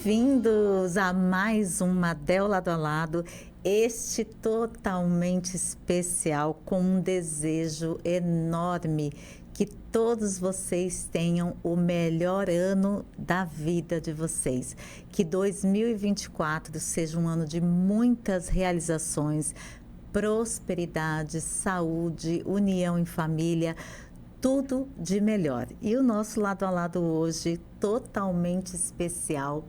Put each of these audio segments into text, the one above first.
bem-vindos a mais um Madel Lado a Lado, este totalmente especial, com um desejo enorme que todos vocês tenham o melhor ano da vida de vocês. Que 2024 seja um ano de muitas realizações, prosperidade, saúde, união em família, tudo de melhor. E o nosso lado a lado hoje, totalmente especial.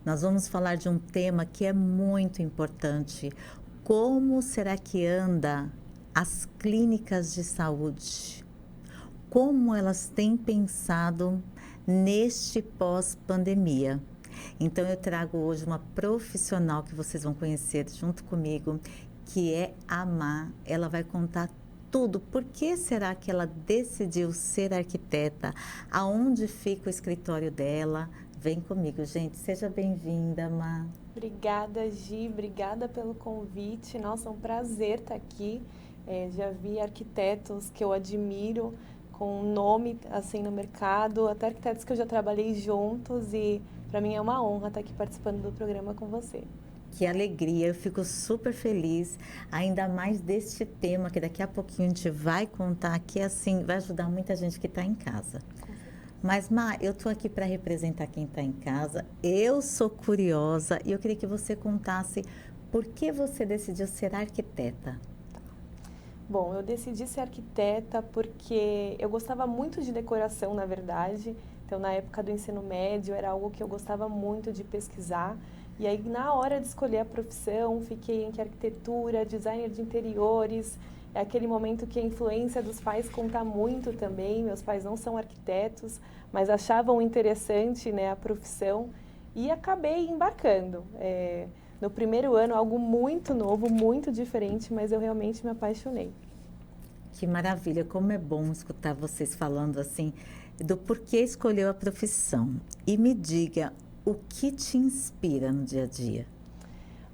Nós vamos falar de um tema que é muito importante. Como será que anda as clínicas de saúde? Como elas têm pensado neste pós-pandemia? Então eu trago hoje uma profissional que vocês vão conhecer junto comigo, que é a Má. Ela vai contar tudo. Por que será que ela decidiu ser arquiteta? Aonde fica o escritório dela? Vem comigo, gente. Seja bem-vinda, Má. Obrigada, Gi. Obrigada pelo convite. Nossa, é um prazer estar aqui. Já vi arquitetos que eu admiro com nome assim no mercado, até arquitetos que eu já trabalhei juntos e para mim é uma honra estar aqui participando do programa com você. Que alegria, eu fico super feliz, ainda mais deste tema que daqui a pouquinho a gente vai contar, que assim vai ajudar muita gente que está em casa. Mas, Má, eu estou aqui para representar quem está em casa, eu sou curiosa e eu queria que você contasse por que você decidiu ser arquiteta. Bom, eu decidi ser arquiteta porque eu gostava muito de decoração, na verdade. Então, na época do ensino médio, era algo que eu gostava muito de pesquisar. E aí, na hora de escolher a profissão, fiquei entre arquitetura, designer de interiores. É aquele momento que a influência dos pais conta muito também. Meus pais não são arquitetos, mas achavam interessante, né, a profissão. E acabei embarcando. No primeiro ano, algo muito novo, muito diferente, mas eu realmente me apaixonei. Que maravilha, como é bom escutar vocês falando assim do porquê escolheu a profissão. E me diga, o que te inspira no dia a dia?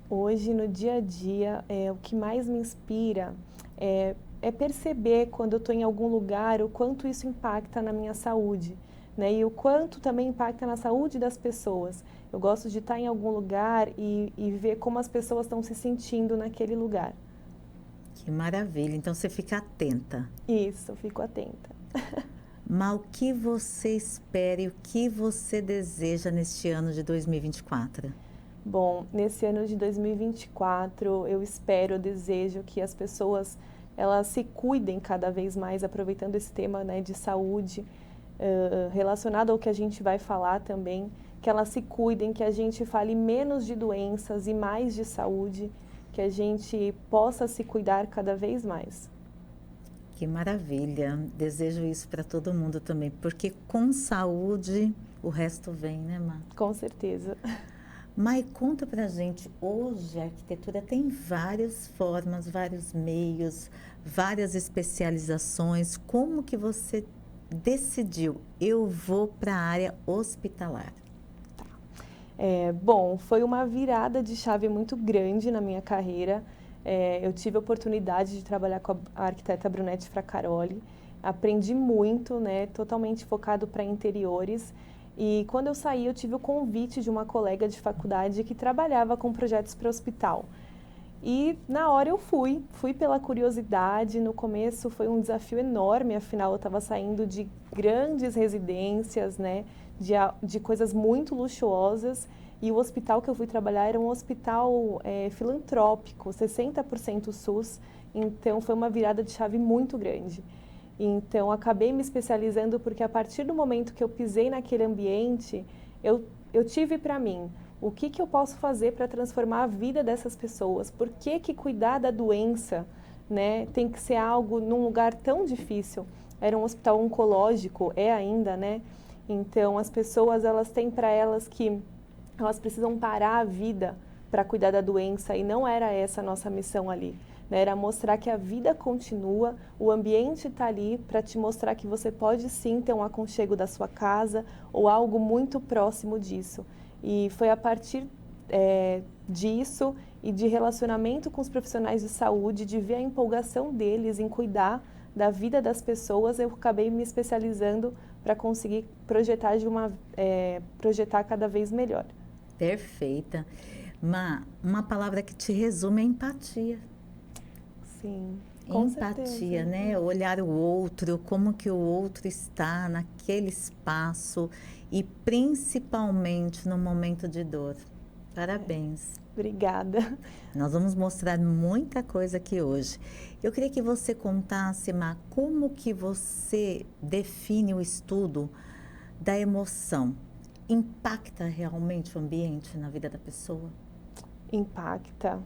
Hoje, no dia a dia, o que mais me inspira é perceber quando eu estou em algum lugar o quanto isso impacta na minha saúde, né? E o quanto também impacta na saúde das pessoas. Eu gosto de estar em algum lugar e ver como as pessoas estão se sentindo naquele lugar. Que maravilha, então você fica atenta. Isso, fico atenta. Mas o que você espera e o que você deseja neste ano de 2024? Bom, nesse ano de 2024, eu espero, eu desejo que as pessoas elas se cuidem cada vez mais, aproveitando esse tema, né, de saúde, relacionado ao que a gente vai falar também, que elas se cuidem, que a gente fale menos de doenças e mais de saúde, que a gente possa se cuidar cada vez mais. Que maravilha, desejo isso para todo mundo também, porque com saúde o resto vem, né, Má? Com certeza. Mai, conta pra gente, hoje a arquitetura tem várias formas, vários meios, várias especializações. Como que você decidiu, eu vou para a área hospitalar? Bom, foi uma virada de chave muito grande na minha carreira. Eu tive a oportunidade de trabalhar com a arquiteta Brunete Fracaroli. Aprendi muito, né, totalmente focado para interiores. E quando eu saí, eu tive o convite de uma colega de faculdade que trabalhava com projetos para hospital. E na hora eu fui pela curiosidade. No começo foi um desafio enorme, afinal eu estava saindo de grandes residências, né, de coisas muito luxuosas. E o hospital que eu fui trabalhar era um hospital filantrópico, 60% SUS, então foi uma virada de chave muito grande. Então acabei me especializando porque a partir do momento que eu pisei naquele ambiente, eu tive para mim o que eu posso fazer para transformar a vida dessas pessoas, por que cuidar da doença, né, tem que ser algo num lugar tão difícil. Era um hospital oncológico, é ainda, né? Então as pessoas elas têm para elas que elas precisam parar a vida para cuidar da doença e não era essa a nossa missão ali, né? Era mostrar que a vida continua, o ambiente está ali para te mostrar que você pode sim ter um aconchego da sua casa ou algo muito próximo disso. E foi a partir disso e de relacionamento com os profissionais de saúde, de ver a empolgação deles em cuidar da vida das pessoas, eu acabei me especializando para conseguir projetar projetar cada vez melhor. Perfeita. Uma palavra que te resume é empatia. Sim, com Empatia, certeza. né? Olhar o outro, como que o outro está naquele espaço e principalmente no momento de dor. Parabéns. Obrigada. Nós vamos mostrar muita coisa aqui hoje. Eu queria que você contasse, Má, como que você define o estudo da emoção? Impacta realmente o ambiente na vida da pessoa? Impacta.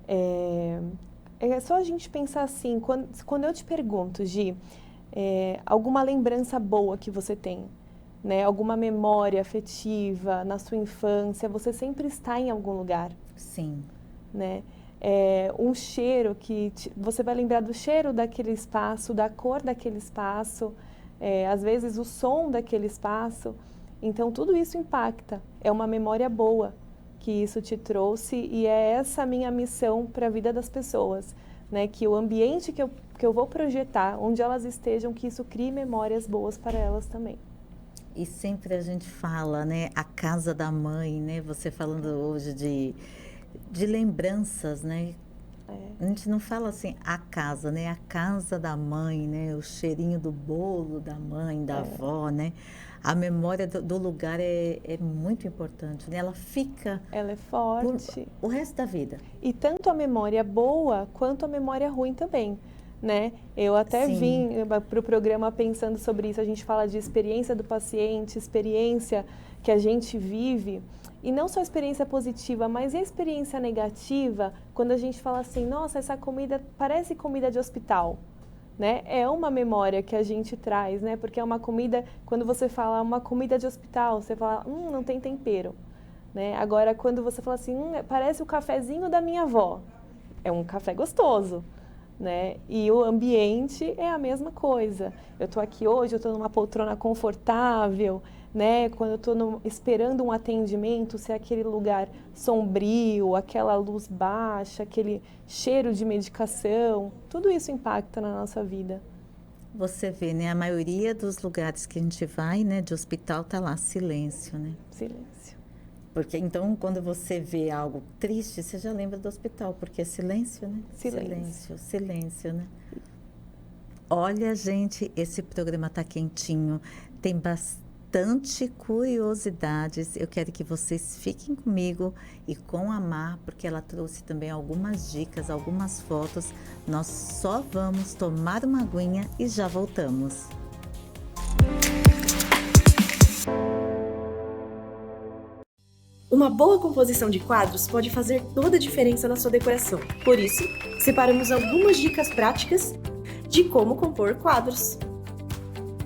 É, é só a gente pensar assim, quando eu te pergunto, Gi, alguma lembrança boa que você tem, né? Alguma memória afetiva na sua infância, você sempre está em algum lugar, Sim. né? Um cheiro você vai lembrar do cheiro daquele espaço, da cor daquele espaço, às vezes o som daquele espaço. Então tudo isso impacta. É uma memória boa que isso te trouxe e é essa a minha missão para a vida das pessoas, né? Que o ambiente que eu vou projetar, onde elas estejam, que isso crie memórias boas para elas também. E sempre a gente fala, né, a casa da mãe, né? Você falando hoje de lembranças, né? A gente não fala assim a casa, né? A casa da mãe, né? O cheirinho do bolo da mãe, da avó, né? A memória do lugar é muito importante, né? Ela fica Ela é por forte. o resto da vida. E tanto a memória boa quanto a memória ruim também, né? Eu até Sim, vim para o programa pensando sobre isso. A gente fala de experiência do paciente, experiência que a gente vive. E não só a experiência positiva, mas e a experiência negativa, quando a gente fala assim, nossa, essa comida parece comida de hospital, né? É uma memória que a gente traz, né? Porque é uma comida, quando você fala uma comida de hospital, você fala, não tem tempero, né? Agora, quando você fala assim, parece o cafezinho da minha avó, é um café gostoso, né? E o ambiente é a mesma coisa. Eu estou aqui hoje, eu estou numa poltrona confortável, né? Quando eu estou esperando um atendimento, se é aquele lugar sombrio, aquela luz baixa, aquele cheiro de medicação, tudo isso impacta na nossa vida. você vê, né? A maioria dos lugares que a gente vai, né, de hospital, tá lá silêncio, né? Silêncio. Porque então, quando você vê algo triste, você já lembra do hospital, porque é silêncio, né? Silêncio. Silêncio, silêncio, né? Olha, gente, esse programa tá quentinho, tem bastante curiosidades. Eu quero que vocês fiquem comigo e com a Mar, porque ela trouxe também algumas dicas, algumas fotos. Nós só vamos tomar uma aguinha e já voltamos. Uma boa composição de quadros pode fazer toda a diferença na sua decoração. Por isso, separamos algumas dicas práticas de como compor quadros.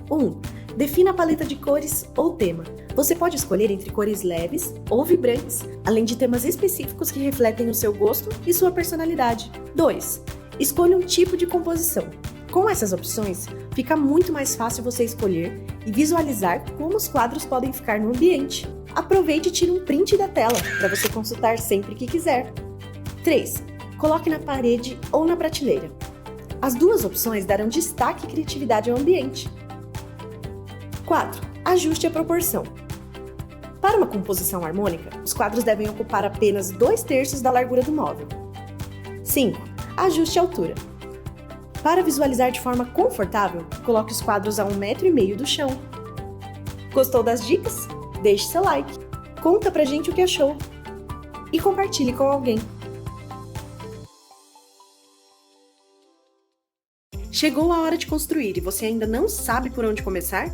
1. Defina a paleta de cores ou tema. Você pode escolher entre cores leves ou vibrantes, além de temas específicos que refletem o seu gosto e sua personalidade. 2. Escolha um tipo de composição. Com essas opções, fica muito mais fácil você escolher e visualizar como os quadros podem ficar no ambiente. Aproveite e tire um print da tela para você consultar sempre que quiser. 3. Coloque na parede ou na prateleira. As duas opções darão destaque e criatividade ao ambiente. 4. Ajuste a proporção. Para uma composição harmônica, os quadros devem ocupar apenas 2/3 da largura do móvel. 5. Ajuste a altura. Para visualizar de forma confortável, coloque os quadros a 1,5 m do chão. Gostou das dicas? Deixe seu like, conta pra gente o que achou e compartilhe com alguém. Chegou a hora de construir e você ainda não sabe por onde começar?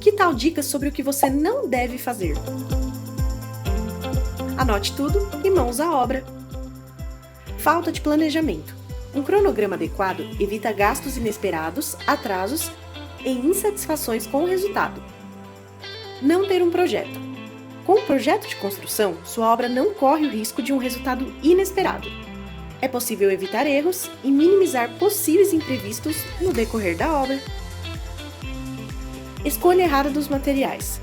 Que tal dicas sobre o que você não deve fazer? Anote tudo e mãos à obra. Falta de planejamento. Um cronograma adequado evita gastos inesperados, atrasos e insatisfações com o resultado. Não ter um projeto. Com um projeto de construção, sua obra não corre o risco de um resultado inesperado. É possível evitar erros e minimizar possíveis imprevistos no decorrer da obra. Escolha errada dos materiais.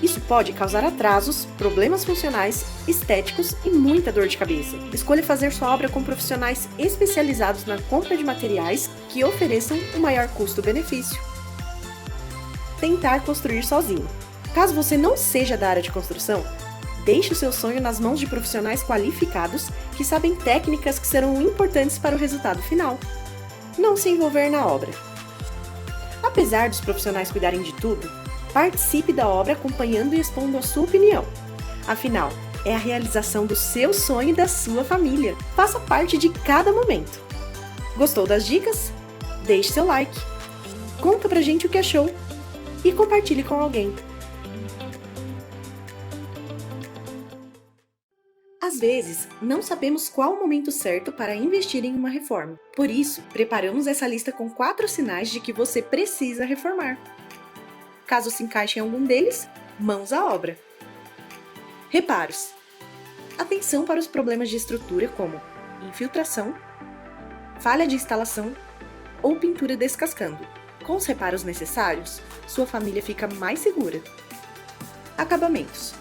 Isso pode causar atrasos, problemas funcionais, estéticos e muita dor de cabeça. Escolha fazer sua obra com profissionais especializados na compra de materiais que ofereçam o maior custo-benefício. Tentar construir sozinho. Caso você não seja da área de construção, Deixe o seu sonho nas mãos de profissionais qualificados que sabem técnicas que serão importantes para o resultado final. Não se envolver na obra. Apesar dos profissionais cuidarem de tudo, participe da obra acompanhando e expondo a sua opinião. Afinal, é a realização do seu sonho e da sua família. Faça parte de cada momento. Gostou das dicas? Deixe seu like. Conta pra gente o que achou e compartilhe com alguém. Às vezes, não sabemos qual o momento certo para investir em uma reforma. Por isso, preparamos essa lista com 4 sinais de que você precisa reformar. Caso se encaixe em algum deles, mãos à obra. Reparos. Atenção para os problemas de estrutura como infiltração, falha de instalação ou pintura descascando. Com os reparos necessários, sua família fica mais segura. Acabamentos.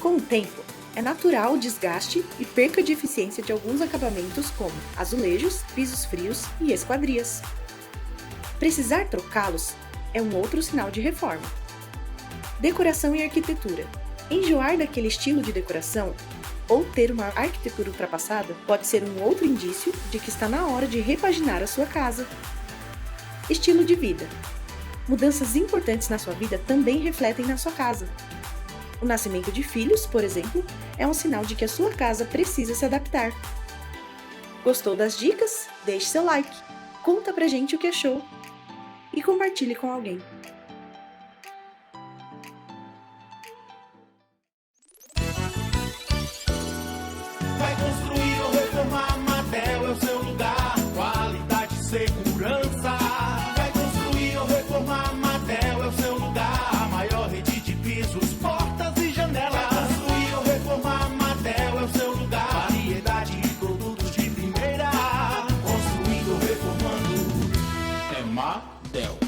Com o tempo, é natural o desgaste e perca de eficiência de alguns acabamentos como azulejos, pisos frios e esquadrias. Precisar trocá-los é um outro sinal de reforma. Decoração e arquitetura. Enjoar daquele estilo de decoração ou ter uma arquitetura ultrapassada pode ser um outro indício de que está na hora de repaginar a sua casa. Estilo de vida. Mudanças importantes na sua vida também refletem na sua casa. O nascimento de filhos, por exemplo, é um sinal de que a sua casa precisa se adaptar. Gostou das dicas? Deixe seu like, conta pra gente o que achou e compartilhe com alguém. Vai construir ou reformar, Madel é o seu lugar. Qualidade e segurança. Vai construir ou reformar, Madel é o seu lugar. A maior rede de pisos, portas e janelas. Vai construir ou reformar, Madel é o seu lugar. Variedade de produtos de primeira. Construindo ou reformando, é Madel.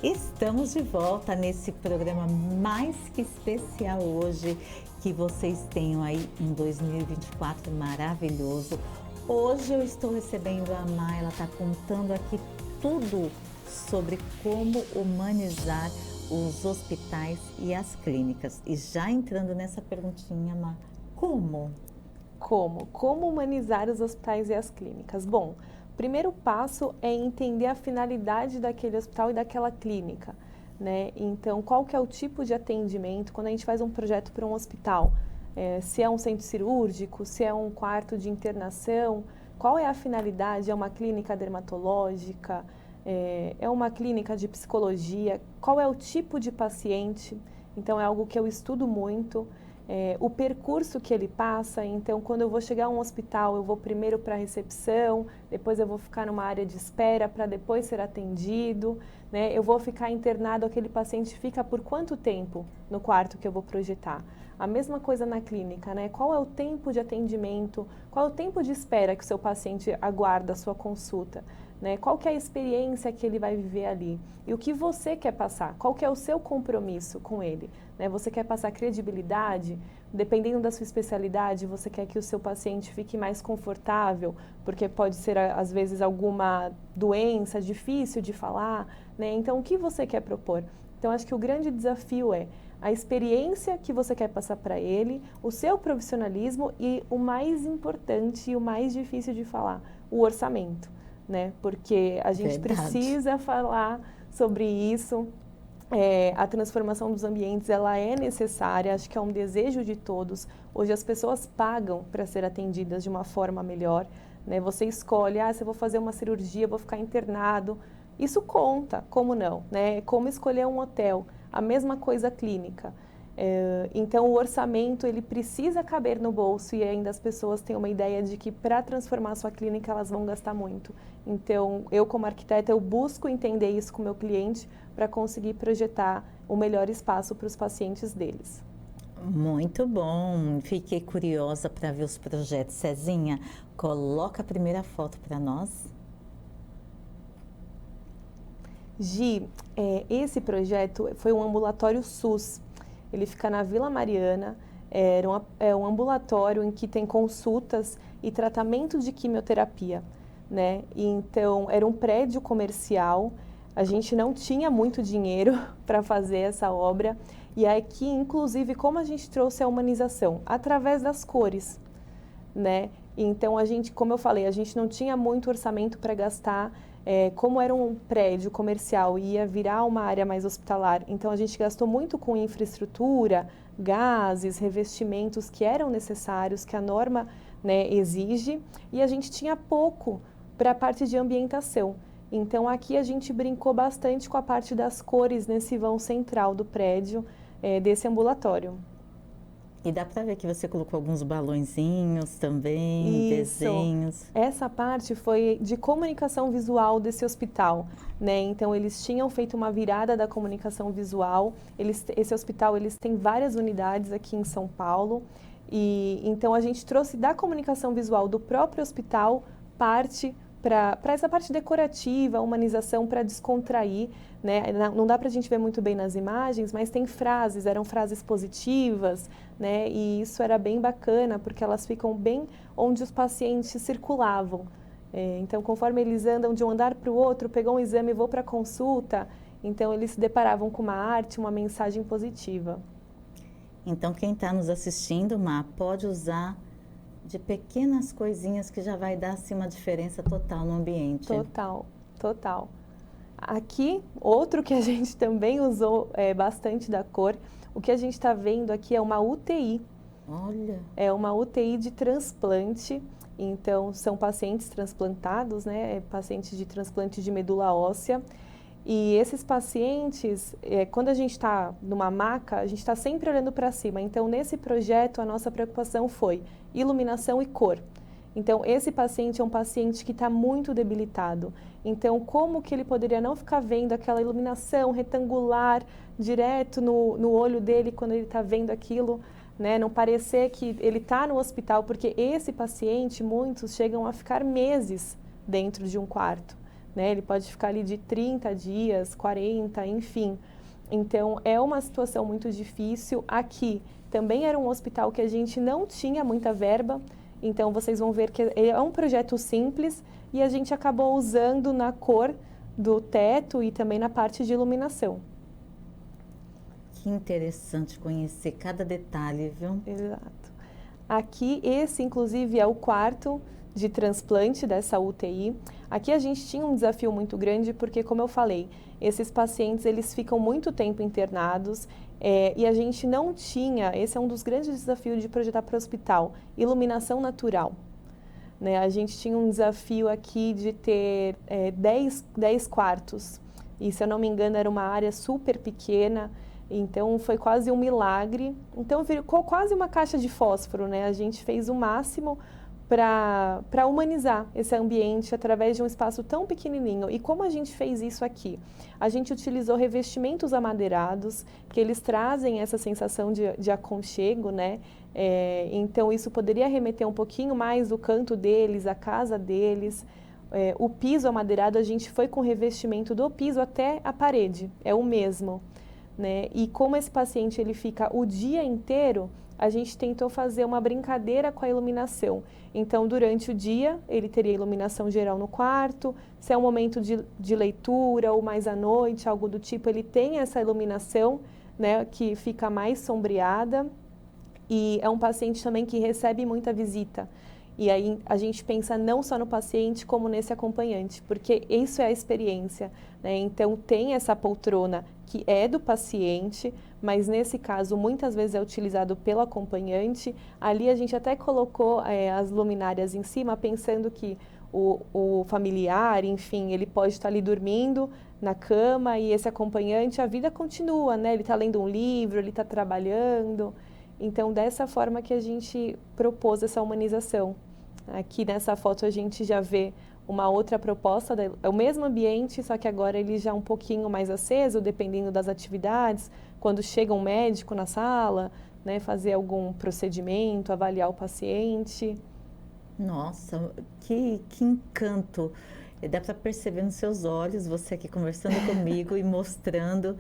Estamos de volta nesse programa mais que especial hoje, que vocês tenham aí um 2024 maravilhoso. Hoje eu estou recebendo a Má, ela está contando aqui tudo sobre como humanizar os hospitais e as clínicas. E já entrando nessa perguntinha, Má, como? Como humanizar os hospitais e as clínicas? Bom, o primeiro passo é entender a finalidade daquele hospital e daquela clínica, né? Então, qual que é o tipo de atendimento quando a gente faz um projeto para um hospital? Se é um centro cirúrgico, se é um quarto de internação, qual é a finalidade? É uma clínica dermatológica? É uma clínica de psicologia? Qual é o tipo de paciente? Então, é algo que eu estudo muito. O percurso que ele passa, então quando eu vou chegar a um hospital, eu vou primeiro para a recepção, depois eu vou ficar numa área de espera para depois ser atendido, né? Eu vou ficar internado, aquele paciente fica por quanto tempo no quarto que eu vou projetar? A mesma coisa na clínica, né? Qual é o tempo de atendimento, qual é o tempo de espera que o seu paciente aguarda a sua consulta? Né? Qual que é a experiência que ele vai viver ali? E o que você quer passar? Qual que é o seu compromisso com ele? Né? Você quer passar credibilidade? Dependendo da sua especialidade, você quer que o seu paciente fique mais confortável, porque pode ser, às vezes, alguma doença difícil de falar, né? Então, o que você quer propor? Então, acho que o grande desafio é a experiência que você quer passar para ele, o seu profissionalismo e, o mais importante e o mais difícil de falar, o orçamento. Né? Porque a gente precisa falar sobre isso. A transformação dos ambientes, ela é necessária, acho que é um desejo de todos. Hoje as pessoas pagam para ser atendidas de uma forma melhor, né? Você escolhe, se eu vou fazer uma cirurgia, vou ficar internado. Isso conta, como não? Né? Como escolher um hotel, a mesma coisa a clínica. Então o orçamento ele precisa caber no bolso e ainda as pessoas têm uma ideia de que para transformar a sua clínica elas vão gastar muito. Então eu como arquiteta eu busco entender isso com o meu cliente para conseguir projetar o melhor espaço para os pacientes deles. Muito bom, fiquei curiosa para ver os projetos. Cezinha, coloca a primeira foto para nós. Gi, esse projeto foi um ambulatório SUS. Ele fica na Vila Mariana, é um ambulatório em que tem consultas e tratamento de quimioterapia. né? E então, era um prédio comercial, a gente não tinha muito dinheiro para fazer essa obra. E aqui, inclusive, como a gente trouxe a humanização? Através das cores, né? Então, a gente, como eu falei, a gente não tinha muito orçamento para gastar. Como era um prédio comercial e ia virar uma área mais hospitalar, então a gente gastou muito com infraestrutura, gases, revestimentos que eram necessários, que a norma, né, exige, e a gente tinha pouco para a parte de ambientação. Então, aqui a gente brincou bastante com a parte das cores nesse vão central do prédio, desse ambulatório. E dá para ver que você colocou alguns balõezinhos também, Isso. desenhos. Essa parte foi de comunicação visual desse hospital, né? Então, eles tinham feito uma virada da comunicação visual. Esse hospital, eles têm várias unidades aqui em São Paulo. E então, a gente trouxe da comunicação visual do próprio hospital parte para essa parte decorativa, humanização, para descontrair, né? Não dá para a gente ver muito bem nas imagens, mas tem frases, eram frases positivas, né? E isso era bem bacana, porque elas ficam bem onde os pacientes circulavam. Então, conforme eles andam de um andar para o outro, pegam um exame e vão para a consulta, então eles se deparavam com uma arte, uma mensagem positiva. Então, quem está nos assistindo, Má, pode usar de pequenas coisinhas que já vai dar assim, uma diferença total no ambiente. Total, total. Aqui, outro que a gente também usou bastante da cor, o que a gente está vendo aqui é uma UTI. Olha! É uma UTI de transplante, então são pacientes transplantados, né? Pacientes de transplante de medula óssea. E esses pacientes, quando a gente está numa maca, a gente está sempre olhando para cima. Então, nesse projeto, a nossa preocupação foi iluminação e cor. Então, esse paciente é um paciente que está muito debilitado. Então, como que ele poderia não ficar vendo aquela iluminação retangular direto no olho dele quando ele está vendo aquilo, né? Não parecer que ele está no hospital, porque esse paciente, muitos chegam a ficar meses dentro de um quarto. Né? Ele pode ficar ali de 30 dias, 40, enfim. Então, é uma situação muito difícil. Aqui também era um hospital que a gente não tinha muita verba, então vocês vão ver que é um projeto simples e a gente acabou usando na cor do teto e também na parte de iluminação. Que interessante conhecer cada detalhe, viu? Exato. Aqui, esse inclusive é o quarto de transplante dessa UTI. Aqui a gente tinha um desafio muito grande porque, como eu falei, esses pacientes eles ficam muito tempo internados e a gente não tinha, esse é um dos grandes desafios de projetar para o hospital, iluminação natural. Né? A gente tinha um desafio aqui de ter 10 quartos e, se eu não me engano, era uma área super pequena, então foi quase um milagre. Então ficou quase uma caixa de fósforo, né? A gente fez o máximo para humanizar esse ambiente através de um espaço tão pequenininho. E como a gente fez isso aqui? A gente utilizou revestimentos amadeirados, que eles trazem essa sensação de aconchego, né? Então, isso poderia remeter um pouquinho mais do canto deles, a casa deles. O piso amadeirado, a gente foi com revestimento do piso até a parede, é o mesmo. Né? E como esse paciente ele fica o dia inteiro, a gente tentou fazer uma brincadeira com a iluminação. Então, durante o dia, ele teria iluminação geral no quarto. Se é um momento de leitura ou mais à noite, algo do tipo, ele tem essa iluminação, né, que fica mais sombreada. E é um paciente também que recebe muita visita. E aí a gente pensa não só no paciente, como nesse acompanhante, porque isso é a experiência, né? Então, tem essa poltrona que é do paciente, mas nesse caso, muitas vezes é utilizado pelo acompanhante. Ali a gente até colocou as luminárias em cima, pensando que o familiar, enfim, ele pode estar ali dormindo na cama e esse acompanhante, a vida continua, né? Ele está lendo um livro, ele está trabalhando. Então, dessa forma que a gente propôs essa humanização. Aqui nessa foto a gente já vê uma outra proposta, é o mesmo ambiente, só que agora ele já é um pouquinho mais aceso, dependendo das atividades. Quando chega um médico na sala, né, fazer algum procedimento, avaliar o paciente. Nossa, que encanto! Dá para perceber nos seus olhos, você aqui conversando comigo e mostrando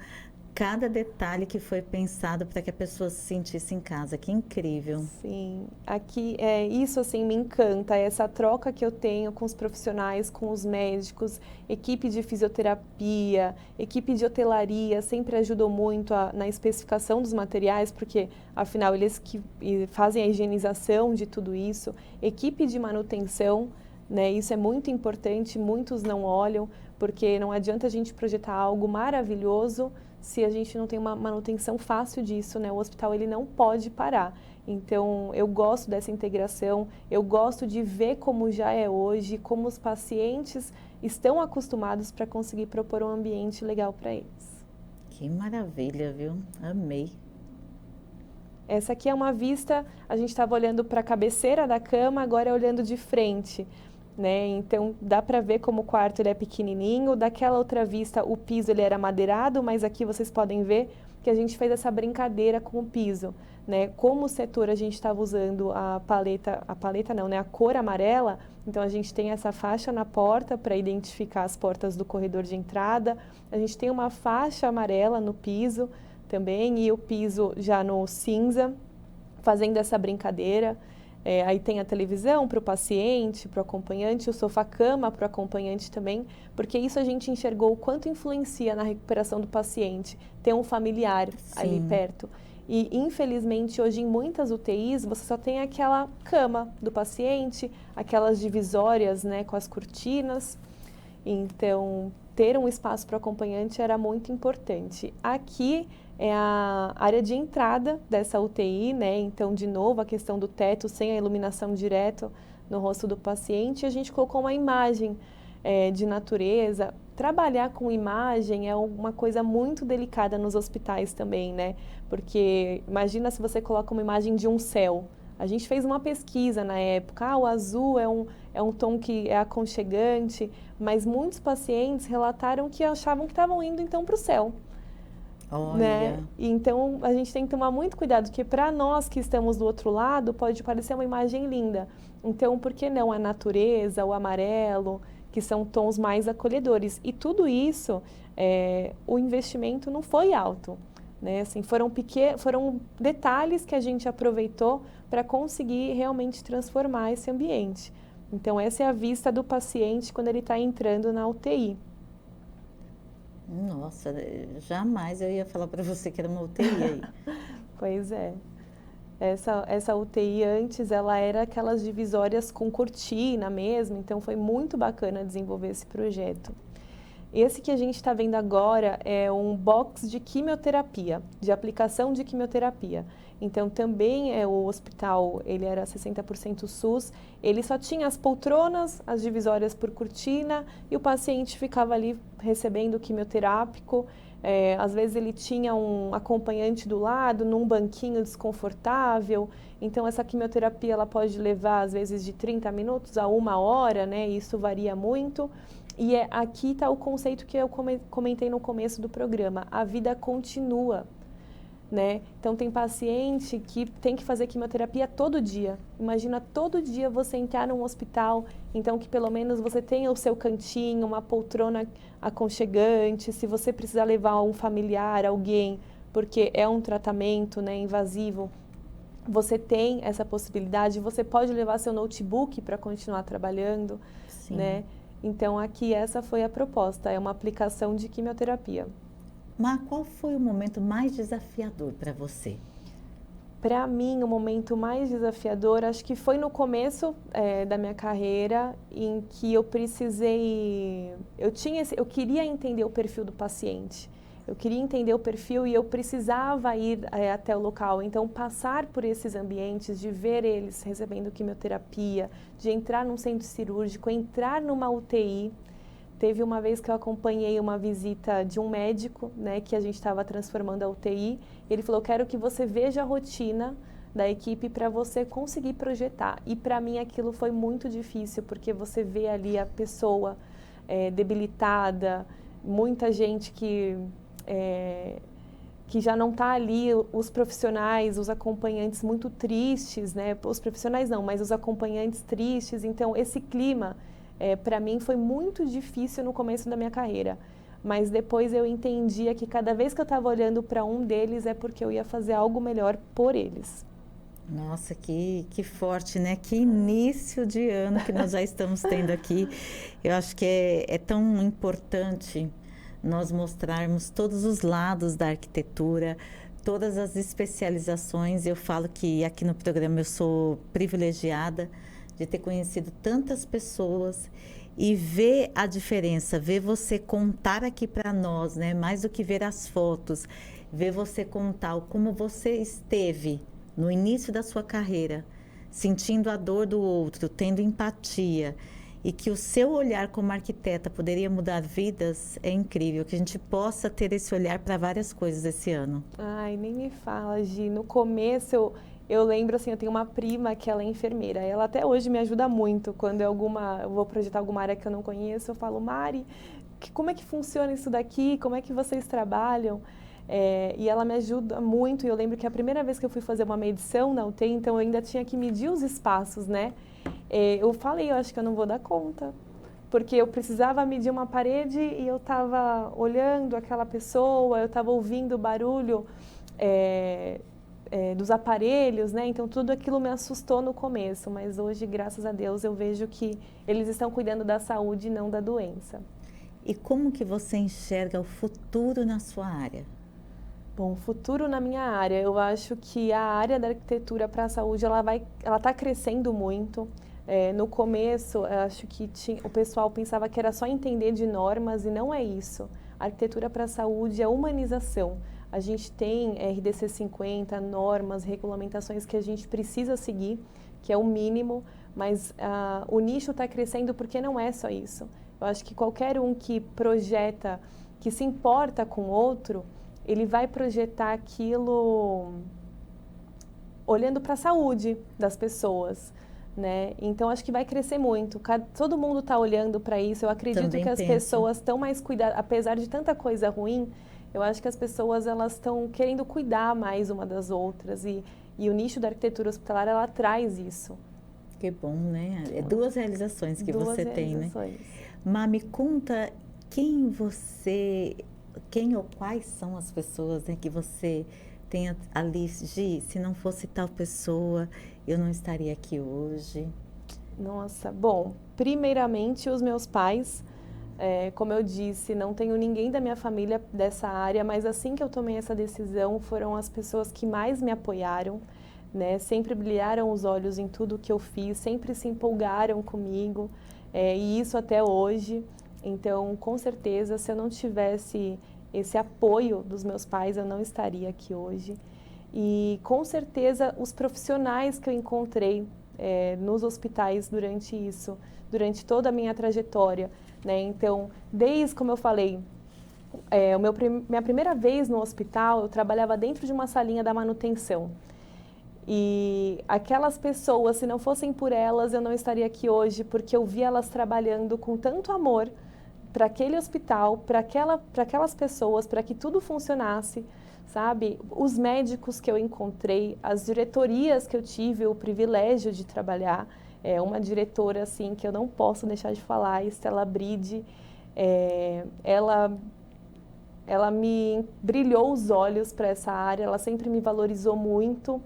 cada detalhe que foi pensado para que a pessoa se sentisse em casa. Que incrível. Sim, aqui isso assim me encanta, essa troca que eu tenho com os profissionais, com os médicos, equipe de fisioterapia, equipe de hotelaria, sempre ajudou muito na especificação dos materiais, porque afinal eles que fazem a higienização de tudo isso, equipe de manutenção, né, isso é muito importante, muitos não olham, porque não adianta a gente projetar algo maravilhoso se a gente não tem uma manutenção fácil disso, né? O hospital ele não pode parar. Então, eu gosto dessa integração, eu gosto de ver como já é hoje, como os pacientes estão acostumados para conseguir propor um ambiente legal para eles. Que maravilha, viu? Amei. Essa aqui é uma vista, a gente estava olhando para a cabeceira da cama, agora é olhando de frente. Né? Então dá para ver como o quarto ele é pequenininho. Daquela outra vista o piso ele era madeirado, mas aqui vocês podem ver que a gente fez essa brincadeira com o piso, né? Como o setor a gente estava usando a paleta não, né? A cor amarela, então a gente tem essa faixa na porta para identificar as portas do corredor de entrada. A gente tem uma faixa amarela no piso também e o piso já no cinza, fazendo essa brincadeira. Aí tem a televisão para o paciente, para o acompanhante, o sofá-cama para o acompanhante também, porque isso a gente enxergou o quanto influencia na recuperação do paciente, ter um familiar ali perto. E, infelizmente, hoje em muitas UTIs, você só tem aquela cama do paciente, aquelas divisórias, né, com as cortinas. Então, ter um espaço para o acompanhante era muito importante. Aqui é a área de entrada dessa UTI, né? Então, de novo, a questão do teto sem a iluminação direto no rosto do paciente. A gente colocou uma imagem de natureza. Trabalhar com imagem é uma coisa muito delicada nos hospitais também, né? Porque imagina se você coloca uma imagem de um céu. A gente fez uma pesquisa na época, o azul é um tom que é aconchegante, mas muitos pacientes relataram que achavam que estavam indo então para o céu. Olha. Né? Então a gente tem que tomar muito cuidado, porque para nós que estamos do outro lado pode parecer uma imagem linda. Então por que não a natureza, o amarelo, que são tons mais acolhedores? E tudo isso, o investimento não foi alto. Né? Assim, foram detalhes que a gente aproveitou para conseguir realmente transformar esse ambiente. Então essa é a vista do paciente quando ele está entrando na UTI. Nossa, jamais eu ia falar para você que era uma UTI aí. Pois é. Essa UTI antes, ela era aquelas divisórias com cortina mesmo, então foi muito bacana desenvolver esse projeto. Esse que a gente está vendo agora é um box de quimioterapia, de aplicação de quimioterapia. Então também o hospital, ele era 60% SUS, ele só tinha as poltronas, as divisórias por cortina e o paciente ficava ali recebendo quimioterápico. Às vezes ele tinha um acompanhante do lado, num banquinho desconfortável. Então essa quimioterapia ela pode levar às vezes de 30 minutos a 1 hora, né? Isso varia muito. E aqui está o conceito que eu comentei no começo do programa, a vida continua. Né? Então tem paciente que tem que fazer quimioterapia todo dia. Imagina todo dia você entrar num hospital, então que pelo menos você tenha o seu cantinho, uma poltrona aconchegante, se você precisar levar um familiar, alguém, porque é um tratamento, né, invasivo, você tem essa possibilidade, você pode levar seu notebook para continuar trabalhando, Sim. Né? Então aqui essa foi a proposta, é uma aplicação de quimioterapia. Mas qual foi o momento mais desafiador para você? Para mim, o momento mais desafiador, acho que foi no começo da minha carreira, em que eu precisei... Eu queria entender o perfil do paciente. Eu queria entender o perfil e eu precisava ir até o local. Então, passar por esses ambientes, de ver eles recebendo quimioterapia, de entrar num centro cirúrgico, entrar numa UTI... Teve uma vez que eu acompanhei uma visita de um médico, né, que a gente estava transformando a UTI. Ele falou, quero que você veja a rotina da equipe para você conseguir projetar. E para mim aquilo foi muito difícil, porque você vê ali a pessoa debilitada, muita gente que já não está ali, os profissionais, os acompanhantes muito tristes, né? Os profissionais não, mas os acompanhantes tristes. Então esse clima... para mim foi muito difícil no começo da minha carreira. mas depois eu entendia que cada vez que eu estava olhando para um deles é porque eu ia fazer algo melhor por eles. Nossa, que forte, né? Que início de ano que nós já estamos tendo aqui. Eu acho que é tão importante nós mostrarmos todos os lados da arquitetura, todas as especializações. Eu falo que aqui no programa eu sou privilegiada de ter conhecido tantas pessoas e ver a diferença, ver você contar aqui para nós, né? Mais do que ver as fotos, ver você contar como você esteve no início da sua carreira, sentindo a dor do outro, tendo empatia, e que o seu olhar como arquiteta poderia mudar vidas, é incrível. Que a gente possa ter esse olhar para várias coisas esse ano. Ai, nem me fala, Gi. No começo, eu lembro, assim, eu tenho uma prima que ela é enfermeira. Ela até hoje me ajuda muito. Quando eu vou projetar alguma área que eu não conheço, eu falo, Mari, como é que funciona isso daqui? Como é que vocês trabalham? E ela me ajuda muito. E eu lembro que a primeira vez que eu fui fazer uma medição na UTI, então eu ainda tinha que medir os espaços, né? Eu falei, eu acho que eu não vou dar conta. Porque eu precisava medir uma parede e eu estava olhando aquela pessoa, eu estava ouvindo o barulho dos aparelhos, né? Então tudo aquilo me assustou no começo, mas hoje, graças a Deus, eu vejo que eles estão cuidando da saúde e não da doença. E como que você enxerga o futuro na sua área? Bom, futuro na minha área, eu acho que a área da arquitetura para a saúde, ela está crescendo muito. No começo, eu acho que o pessoal pensava que era só entender de normas e não é isso. A arquitetura para a saúde é humanização. A gente tem RDC 50, normas, regulamentações que a gente precisa seguir, que é o mínimo, mas o nicho está crescendo porque não é só isso. Eu acho que qualquer um que projeta, que se importa com o outro, ele vai projetar aquilo olhando para a saúde das pessoas, né? Então, acho que vai crescer muito. Todo mundo está olhando para isso. Eu acredito Também que as penso. pessoas estão mais cuidadas, apesar de tanta coisa ruim, eu acho que as pessoas elas estão querendo cuidar mais uma das outras e o nicho da arquitetura hospitalar, ela traz isso. Que bom, né? É duas realizações que você tem, né? Má, me conta quem ou quais são as pessoas, né, que você tem ali, Gi, se não fosse tal pessoa, eu não estaria aqui hoje. Nossa, bom, primeiramente os meus pais, como eu disse, não tenho ninguém da minha família dessa área, mas assim que eu tomei essa decisão, foram as pessoas que mais me apoiaram, né? Sempre brilharam os olhos em tudo que eu fiz, sempre se empolgaram comigo, e isso até hoje. Então, com certeza, se eu não tivesse esse apoio dos meus pais, eu não estaria aqui hoje. E, com certeza, os profissionais que eu encontrei nos hospitais durante toda a minha trajetória, né? Então, como eu falei, minha primeira vez no hospital, eu trabalhava dentro de uma salinha da manutenção. E aquelas pessoas, se não fossem por elas, eu não estaria aqui hoje, porque eu vi elas trabalhando com tanto amor para aquele hospital, para aquelas pessoas, para que tudo funcionasse, sabe? Os médicos que eu encontrei, as diretorias que eu tive o privilégio de trabalhar, uma diretora assim que eu não posso deixar de falar, Estela Bride, ela me brilhou os olhos para essa área, ela sempre me valorizou muito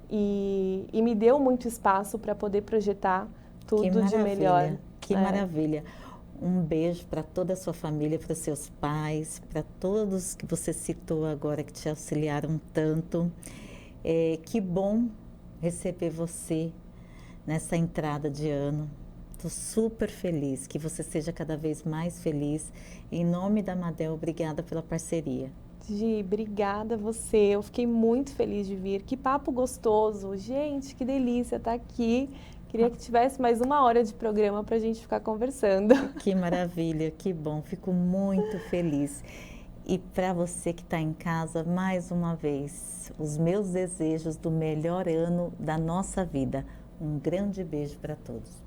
e me deu muito espaço para poder projetar tudo de melhor. Que maravilha! Um beijo para toda a sua família, para os seus pais, para todos que você citou agora que te auxiliaram tanto. Que bom receber você nessa entrada de ano. Estou super feliz, que você seja cada vez mais feliz. Em nome da Madel, obrigada pela parceria. Gi, obrigada a você. Eu fiquei muito feliz de vir. Que papo gostoso. Gente, que delícia estar aqui. Queria que tivesse mais 1 hora de programa para a gente ficar conversando. Que maravilha, que bom. Fico muito feliz. E para você que está em casa, mais uma vez, os meus desejos do melhor ano da nossa vida. Um grande beijo para todos.